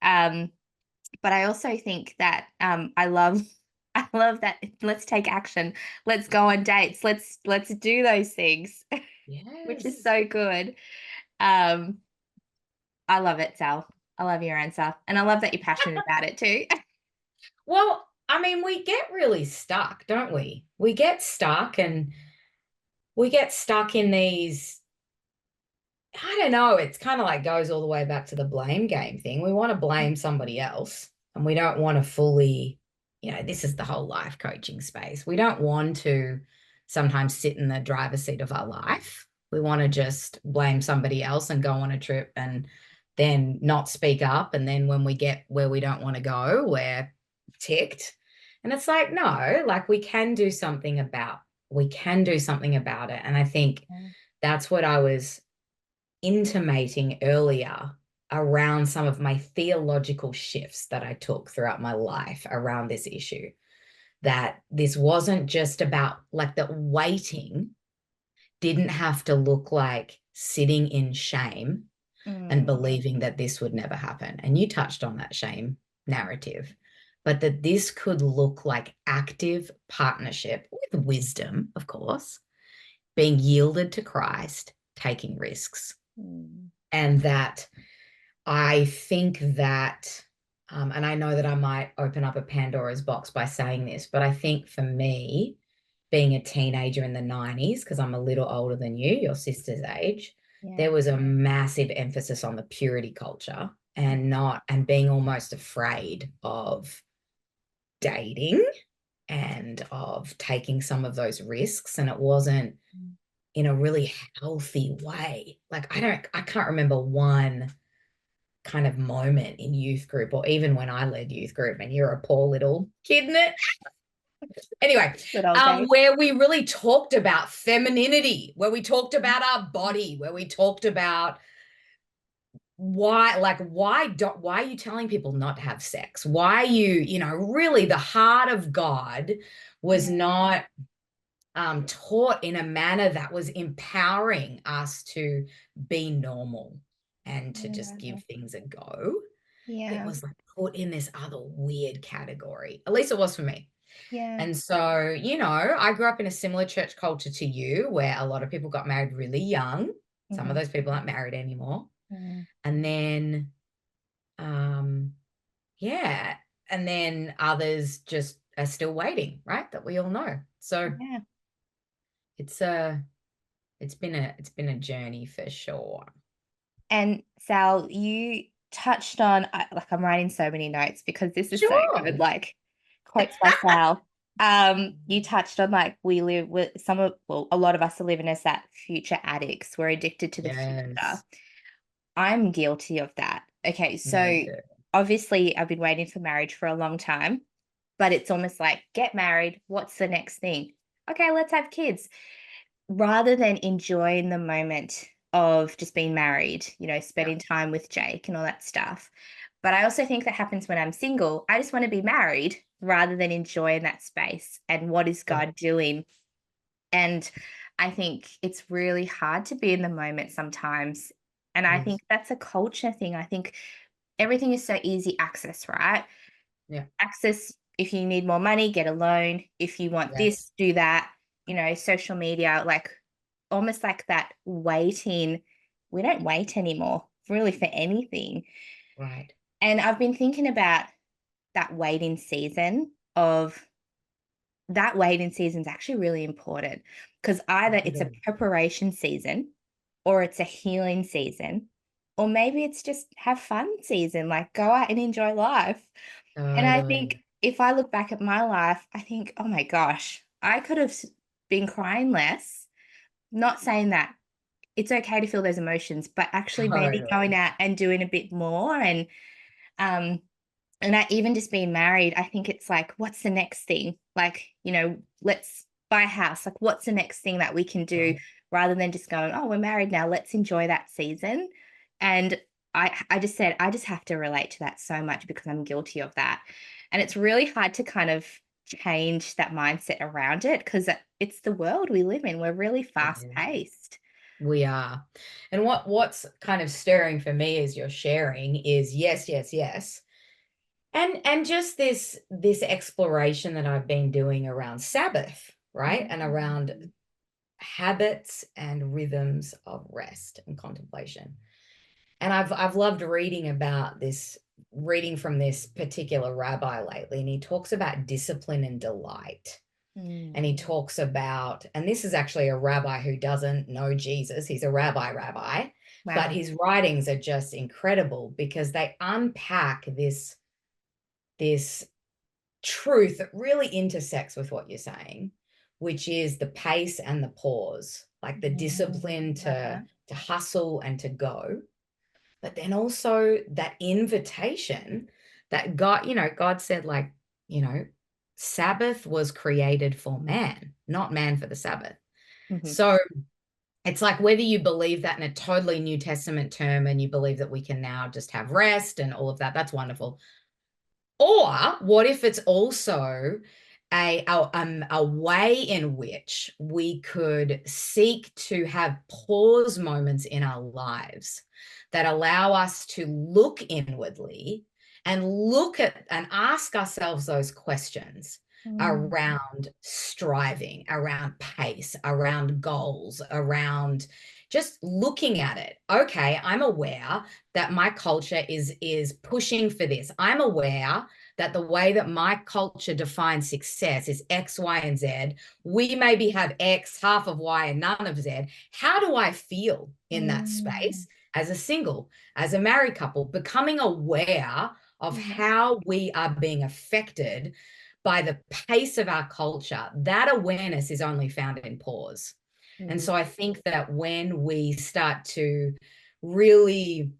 A: Um, but I also think that I love I love that let's take action. Let's go on dates. Let's do those things, which is
B: Yes.
A: so good. Um, I love it, Sal. I love your answer. And I love that you're passionate about it too.
B: Well, I mean, we get really stuck, don't we? We get stuck and we get stuck in these, I don't know, it's kind of like goes all the way back to the blame game thing. We want to blame somebody else and we don't want to fully, this is the whole life coaching space. We don't want to sometimes sit in the driver's seat of our life. We want to just blame somebody else and go on a trip and then not speak up. And then when we get where we don't want to go, we're ticked. And it's like, no, like we can do something about it. And I think that's what I was intimating earlier around some of my theological shifts that I took throughout my life around this issue. that this wasn't just about like that waiting didn't have to look like sitting in shame and
A: Mm,
B: believing that this would never happen. And you touched on that shame narrative, but that this could look like active partnership with wisdom, of course, being yielded to Christ, taking risks.
A: mm,
B: And that I think that, and I know that I might open up a Pandora's box by saying this, but I think for me, being a teenager in the 90s, because I'm a little older than you, your sister's age,
A: yeah.
B: there was a massive emphasis on the purity culture and being almost afraid of dating and of taking some of those risks. And it wasn't
A: Mm.
B: in a really healthy way. Like I can't remember one kind of moment in youth group or even when I led youth group, and you're a poor little kid in it. Anyway,
A: Good old days.
B: where we really talked about femininity, where we talked about our body, where we talked about why are you telling people not to have sex? Why are you really the heart of God was
A: Yeah.
B: not taught in a manner that was empowering us to be normal and to just
A: Yeah.
B: give things a go. It
A: Yeah.
B: was like put in this other weird category. At least it was for me.
A: Yeah.
B: And so, I grew up in a similar church culture to you where a lot of people got married really young. Some of
A: Mhm.
B: those people aren't married anymore.
A: Mm.
B: And then, um, yeah, and then others just are still waiting, right? That we all know. So
A: Yeah.
B: it's a it's been a journey for sure.
A: And Sal, you touched on, like I'm writing so many notes because this is so good,
B: Sure.
A: like quotes by Sal. You touched on like we live with well, a lot of us are living as that future addicts. We're addicted to the future.
B: Yes.
A: I'm guilty of that. Okay,
B: Me
A: so
B: too.
A: obviously I've been waiting for marriage for a long time, but it's almost like get married. What's the next thing? Okay, let's have kids rather than enjoying the moment of just being married,
B: Yeah.
A: spending time with Jake and all that stuff. But I also think that happens when I'm single. I just want to be married rather than enjoying that space and what is
B: Yeah.
A: God doing. And I think it's really hard to be in the moment sometimes. And
B: It
A: I
B: is.
A: think that's a culture thing. I think everything is so easy access, right?
B: Yeah.
A: Access, if you need more money, get a loan. If you want
B: Yes.
A: this, do that. Social media, like almost like that waiting. We don't wait anymore, really, for anything.
B: Right.
A: And I've been thinking about that waiting season of that waiting season is actually really important because either
B: It
A: it's a
B: is.
A: preparation season or it's a healing season, or maybe it's just have fun season, like go out and enjoy life. And I
B: Totally.
A: think if I look back at my life, I think, oh my gosh, I could have been crying less. Not saying that it's okay to feel those emotions, but actually maybe going
B: Totally.
A: out and doing a bit more. Um, and I even just being married, I think it's like, what's the next thing? Like, let's buy a house. Like, what's the next thing that we can do
B: Right.
A: rather than just going, oh, we're married now. Let's enjoy that season. And I just said, I just have to relate to that so much because I'm guilty of that. And it's really hard to kind of change that mindset around it because it's the world we live in. We're really
B: It
A: fast
B: is.
A: paced.
B: We are. And what's kind of stirring for me as you're sharing is yes, yes, yes. And just this exploration that I've been doing around Sabbath, right? And around habits and rhythms of rest and contemplation. And I've loved reading from this particular rabbi lately, and he talks about discipline and delight. And
A: Mm.
B: he talks about, and this is actually a rabbi who doesn't know Jesus. He's a rabbi, but
A: Wow.
B: his writings are just incredible because they unpack this truth that really intersects with what you're saying, which is the pace and the pause, like the discipline
A: Uh-huh.
B: to hustle and to go, but then also that invitation that God said, like, you know, Sabbath was created for man, not man for the Sabbath.
A: Mhm.
B: So it's like whether you believe that in a totally New Testament term and you believe that we can now just have rest and all of that, that's wonderful. Or what if it's also a way in which we could seek to have pause moments in our lives that allow us to look inwardly and look at and ask ourselves those questions
A: Mm,
B: around striving, around pace, around goals, around just looking at it. Okay, I'm aware that my culture is pushing for this. I'm aware that the way that my culture defines success is X, Y, and Z. We maybe have X, half of Y, and none of Z. How do I feel in that
A: mm,
B: space as a single, as a married couple, becoming aware of
A: yeah,
B: how we are being affected by the pace of our culture? That awareness is only found in pause. And
A: mm,
B: so I think that when we start to really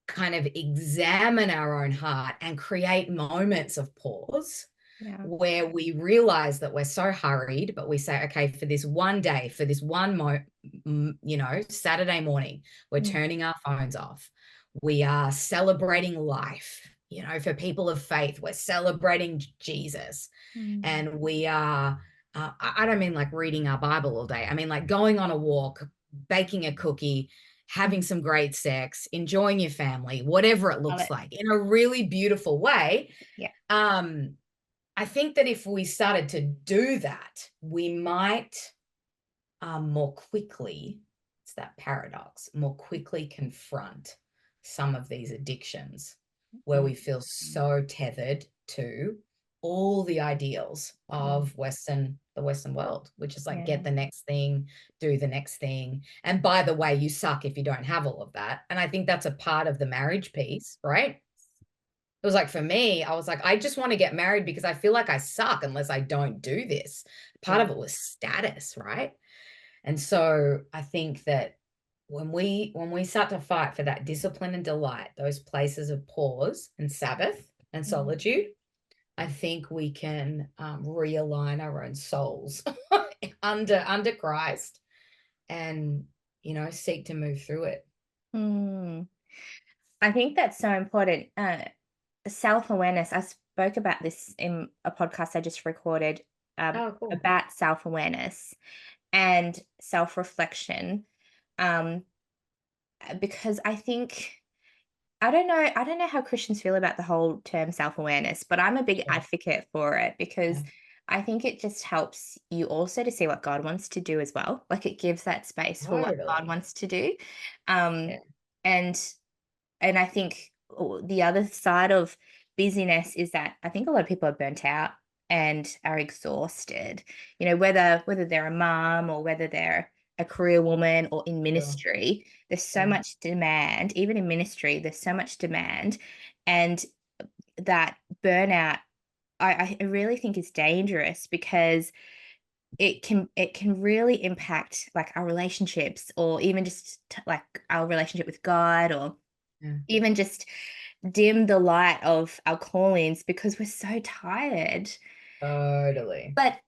B: kind of examine our own heart and create moments of pause
A: yeah,
B: where we realize that we're so hurried, but we say, okay, for this one day, for this Saturday morning, we're
A: mm,
B: turning our phones off. We are celebrating life. For people of faith, we're celebrating Jesus.
A: mm,
B: And we are, I don't mean like reading our Bible all day. I mean like going on a walk, baking a cookie,
A: mm.
B: having some great sex, enjoying your family, whatever it
A: Love
B: looks
A: it.
B: like in a really beautiful way.
A: Yeah.
B: Um, I think that if we started to do that, we might more quickly, it's that paradox, more quickly confront some of these addictions where
A: Mm,
B: we feel so tethered to all the ideals
A: mm,
B: of the Western world, which is like
A: yeah.
B: get the next thing, do the next thing. And by the way, you suck if you don't have all of that. And I think that's a part of the marriage piece, right? It was like for me, I was like, I just want to get married because I feel like I suck unless I don't do this. Part
A: Yeah.
B: of it was status, right? And so I think that when we start to fight for that discipline and delight, those places of pause and Sabbath and
A: Mm,
B: solitude, I think we can realign our own souls under Christ and seek to move through it.
A: mm. I think that's so important. Self-awareness. I spoke about this in a podcast I just recorded
B: Oh, cool.
A: about self-awareness and self-reflection. Um, because I think I don't know how Christians feel about the whole term self-awareness, but I'm a big
B: Yeah,
A: advocate for it
B: yeah,
A: because I think it just helps you also to see what God wants to do as well. Like it gives that space for what God
B: totally.
A: wants to do.
B: Yeah,
A: Um, and and I think the other side of busyness is that I think a lot of people are burnt out and are exhausted. Whether they're a mom or whether they're a career woman or in
B: sure.
A: ministry, there's so
B: Yeah,
A: much demand. Even in ministry, there's so much demand, and that burnout, I really think is dangerous because it can really impact like our relationships or even just like our relationship with God or
B: yeah,
A: even just dim the light of our callings because we're so tired.
B: totally.
A: But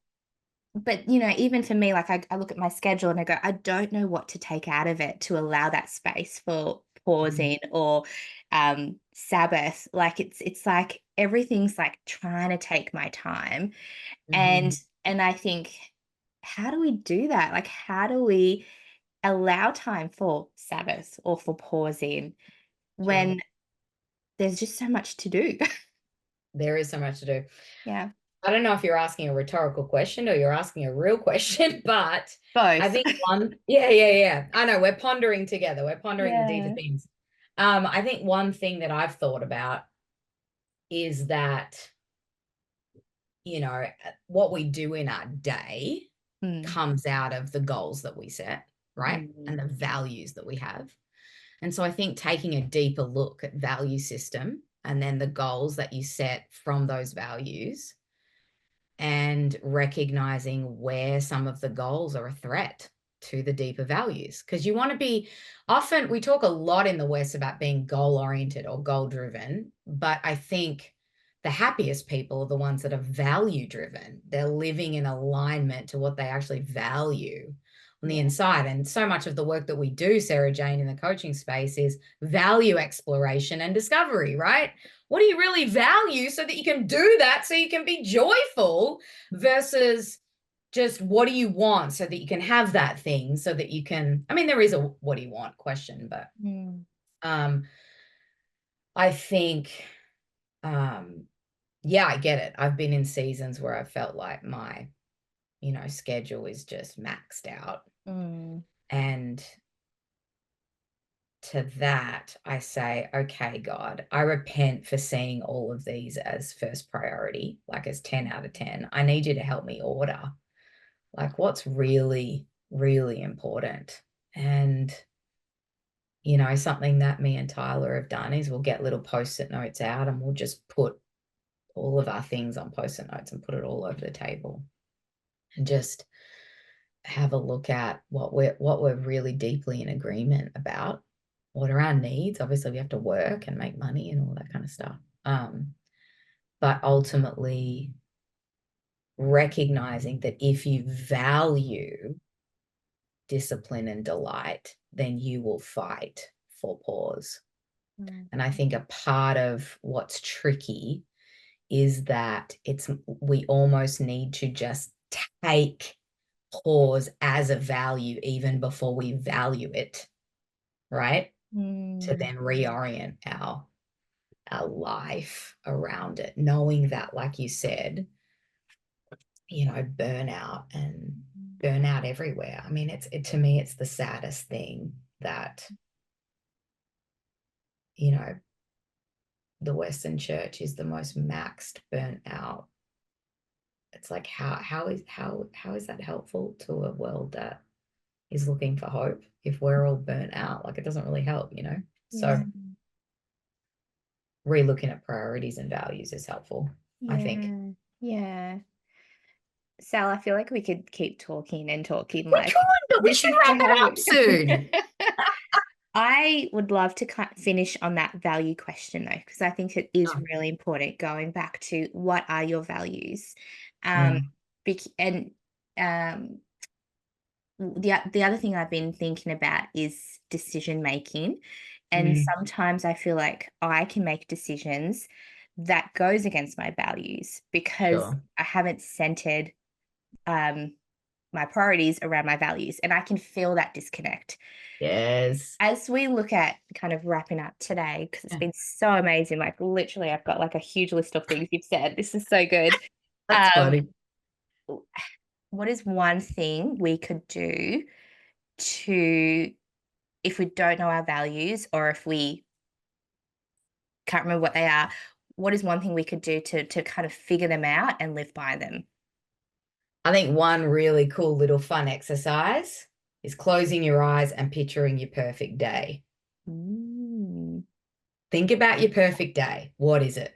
A: even for me, like I look at my schedule and I go, I don't know what to take out of it to allow that space for
B: Mm,
A: pausing or Sabbath. Like it's like everything's like trying to take my time. And
B: mhm,
A: and I think, how do we do that? Like how do we allow time for Sabbath or for pausing
B: sure.
A: when there's just so much to do?
B: There is so much to do.
A: Yeah.
B: I don't know if you're asking a rhetorical question or you're asking a real question, but I
A: Both.
B: think yeah, yeah, yeah. I know we're pondering together. We're pondering the deeper
A: Yeah.
B: things. I think one thing that I've thought about is that, what we do in our day
A: Mm,
B: comes out of the goals that we set, right? And
A: mm,
B: the values that we have. And so I think taking a deeper look at value system and then the goals that you set from those values and recognizing where some of the goals are a threat to the deeper values. Because you want to be, often we talk a lot in the West about being goal oriented or goal driven, but I think the happiest people are the ones that are value driven. They're living in alignment to what they actually value on the
A: yeah.
B: inside. And so much of the work that we do, Sarah Jane, in the coaching space is value exploration and discovery, right? what do you really value so that you can do that so you can be joyful versus just what do you want so that you can have that thing so that you can, I mean, there is a what do you want question, but
A: Mm.
B: um I think yeah, I get it. I've been in seasons where I felt like my, schedule is just maxed out.
A: Mm.
B: And to that, I say, okay, God, I repent for seeing all of these as first priority, like as 10 out of 10. I need you to help me order, like what's really, really important. And, something that me and Tyler have done is we'll get little post-it notes out and we'll just put all of our things on post-it notes and put it all over the table and just have a look at what we're really deeply in agreement about. What are our needs? Obviously, we have to work and make money and all that kind of stuff. But ultimately, recognizing that if you value discipline and delight, then you will fight for pause.
A: Mm.
B: And I think a part of what's tricky is that we almost need to just take pause as a value even before we value it, right? To
A: Mm.
B: then reorient our life around it, knowing that, like you said, burnout everywhere. I mean, to me, it's the saddest thing that, you know, the Western church is the most maxed, burnt out. It's like how is that helpful to a world that is looking for hope if we're all burnt out? Like it doesn't really help.
A: Yeah.
B: So re-looking at priorities and values is helpful, I think.
A: Yeah. Yeah. Sal, I feel like we could keep talking and talking.
B: We
A: Like,
B: could, but we
A: this
B: should
A: is
B: wrap it up
A: so.
B: soon.
A: I would love to finish on that value question though, because I think it is
B: Oh,
A: really important going back to what are your values? Um,
B: mm,
A: and um, the other thing I've been thinking about is decision making. And
B: mm,
A: sometimes I feel like I can make decisions that goes against my values because
B: sure.
A: I haven't centered um, my priorities around my values, and I can feel that disconnect.
B: Yes.
A: As we look at kind of wrapping up today, because it's
B: Yeah,
A: been so amazing, like literally, I've got like a huge list of things you've said. This is so good.
B: that's
A: Um,
B: funny.
A: what is one thing we could do to, if we don't know our values or if we can't remember what they are, what is one thing we could do to kind of figure them out and live by them?
B: I think one really cool little fun exercise is closing your eyes and picturing your perfect day.
A: Mm.
B: Think about your perfect day. What is it?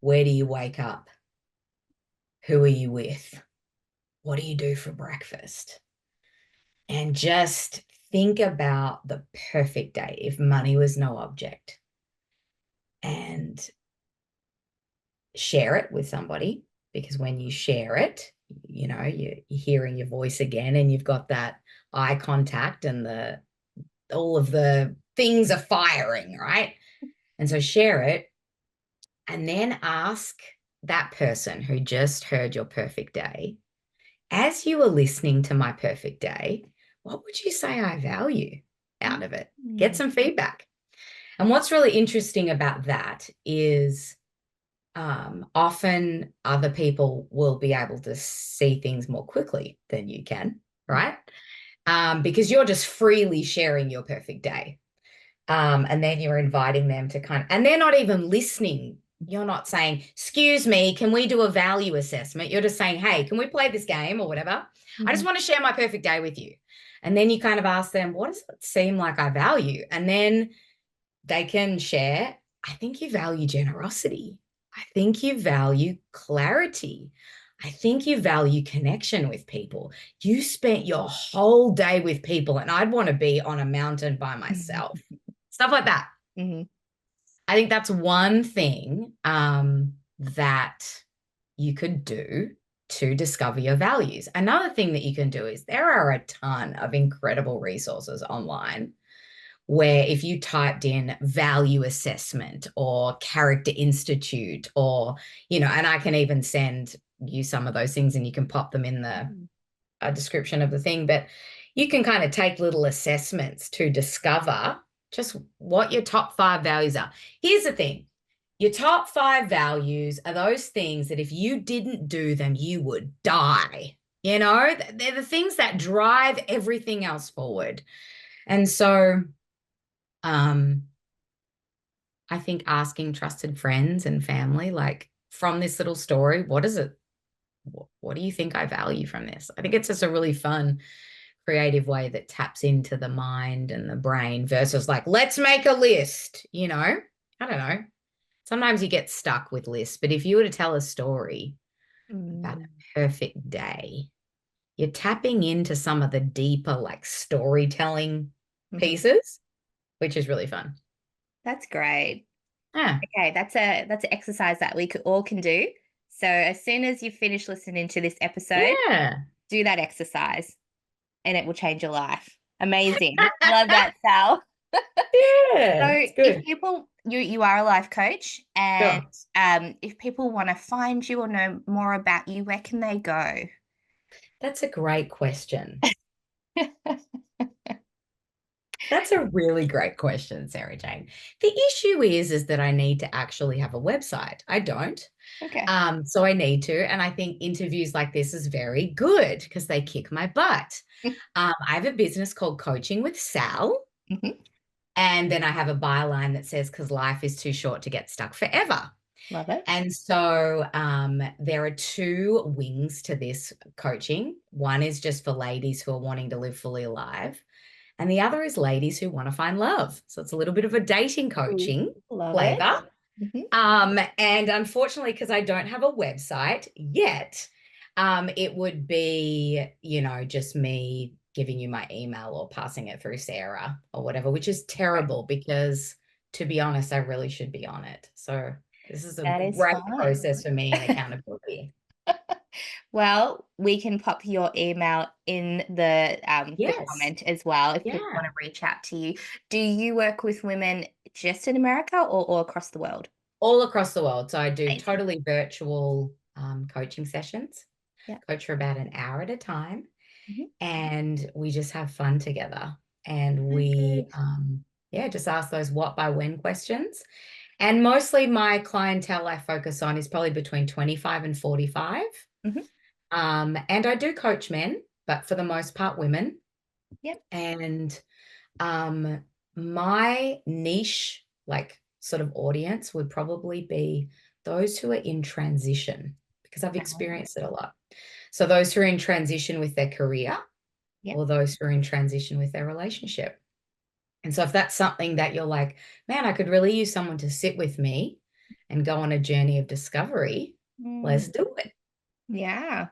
B: Where do you wake up? Who are you with? What do you do for breakfast? And just think about the perfect day if money was no object, and share it with somebody, because when you share it, you're hearing your voice again and you've got that eye contact and all of the things are firing, right? And so share it and then ask that person who just heard your perfect day, as you were listening to my perfect day, what would you say I value out of it? Get
A: Mm.
B: some feedback. And what's really interesting about that is often other people will be able to see things more quickly than you can, right? Because you're just freely sharing your perfect day. And then you're inviting them to and they're not even listening. You're not saying, excuse me, can we do a value assessment? You're just saying, hey, can we play this game or whatever? I just
A: Mhm.
B: want to share my perfect day with you. And then you kind of ask them, what does it seem like I value? And then they can share, I think you value generosity. I think you value clarity. I think you value connection with people. You spent your whole day with people, and I'd want to be on a mountain by myself. Stuff like that.
A: Mhm.
B: I think that's one thing that you could do to discover your values. Another thing that you can do is there are a ton of incredible resources online where if you typed in value assessment or character institute or, and I can even send you some of those things and you can pop them in the
A: Mm.
B: description of the thing, but you can kind of take little assessments to discover just what your top 5 values are. Here's the thing. Your top 5 values are those things that if you didn't do them, you would die. They're the things that drive everything else forward. And so um, I think asking trusted friends and family, like from this little story, what is it? What do you think I value from this? I think it's just a really fun, creative way that taps into the mind and the brain versus like, let's make a list, I don't know. Sometimes you get stuck with lists, but if you were to tell a story about
A: Mm.
B: a perfect day, you're tapping into some of the deeper like storytelling
A: Mhm.
B: pieces, which is really fun.
A: That's great.
B: Yeah.
A: Okay, that's an exercise that we could all can do. So as soon as you finish listening to this episode,
B: Yeah.
A: do that exercise and it will change your life. Amazing. Love that, Sal. So
B: Yeah. It's
A: if
B: good.
A: people you are a life coach and
B: Sure.
A: if people want to find you or know more about you, where can they go?
B: That's a great question. That's a really great question, Sarah Jane. The issue is that I need to actually have a website. I don't.
A: Okay.
B: So I need to. And I think interviews like this is very good because they kick my butt. I have a business called Coaching with Sal.
A: Mhm.
B: And then I have a byline that says, because life is too short to get stuck forever.
A: Love it.
B: And so there are 2 wings to this coaching. One is just for ladies who are wanting to live fully alive. And the other is ladies who want to find love. So it's a little bit of a dating
A: Ooh,
B: coaching
A: love it.
B: flavor.
A: Mhm.
B: And unfortunately, because I don't have a website yet, it would be, just me giving you my email or passing it through Sarah or whatever, which is terrible because to be honest, I really should be on it. So this is a
A: That is
B: great
A: fine.
B: process for me and accountability.
A: Well, we can pop your email in the
B: Yes.
A: comment as well if people want
B: Yeah.
A: to reach out to you. Do you work with women just in America or all across the world?
B: All across the world. So I do
A: Amazing.
B: totally virtual coaching sessions,
A: Yeah.
B: coach for about an hour at a time.
A: Mhm.
B: And we just have fun together. And
A: So
B: we,
A: good.
B: just ask those what by when questions. And mostly my clientele I focus on is probably between 25 and 45.
A: Mhm.
B: And I do coach men, but for the most part, women.
A: Yep.
B: And um, my niche, like sort of audience, would probably be those who are in transition because I've experienced it a lot. So those who are in transition with their career
A: Yep.
B: or those who are in transition with their relationship. And so if that's something that you're like, man, I could really use someone to sit with me and go on a journey of discovery,
A: Mm,
B: let's do it.
A: yeah.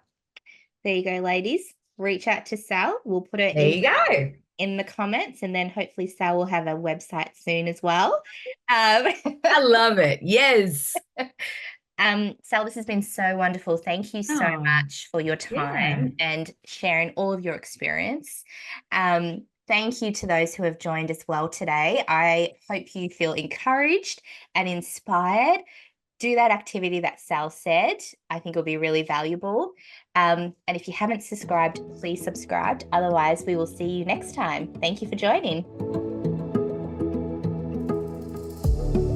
A: There you go, ladies. Reach out to Sal. We'll put her
B: There you go.
A: in the comments, and then hopefully Sal will have a website soon as well. Um,
B: I love it. Yes.
A: Sal, this has been so wonderful. Thank you so
B: Oh,
A: much for your
B: yeah.
A: time and sharing all of your experience. Thank you to those who have joined as well today. I hope you feel encouraged and inspired. Do that activity that Sal said. I think it'll be really valuable. And if you haven't subscribed, please subscribe. Otherwise, we will see you next time. Thank you for joining.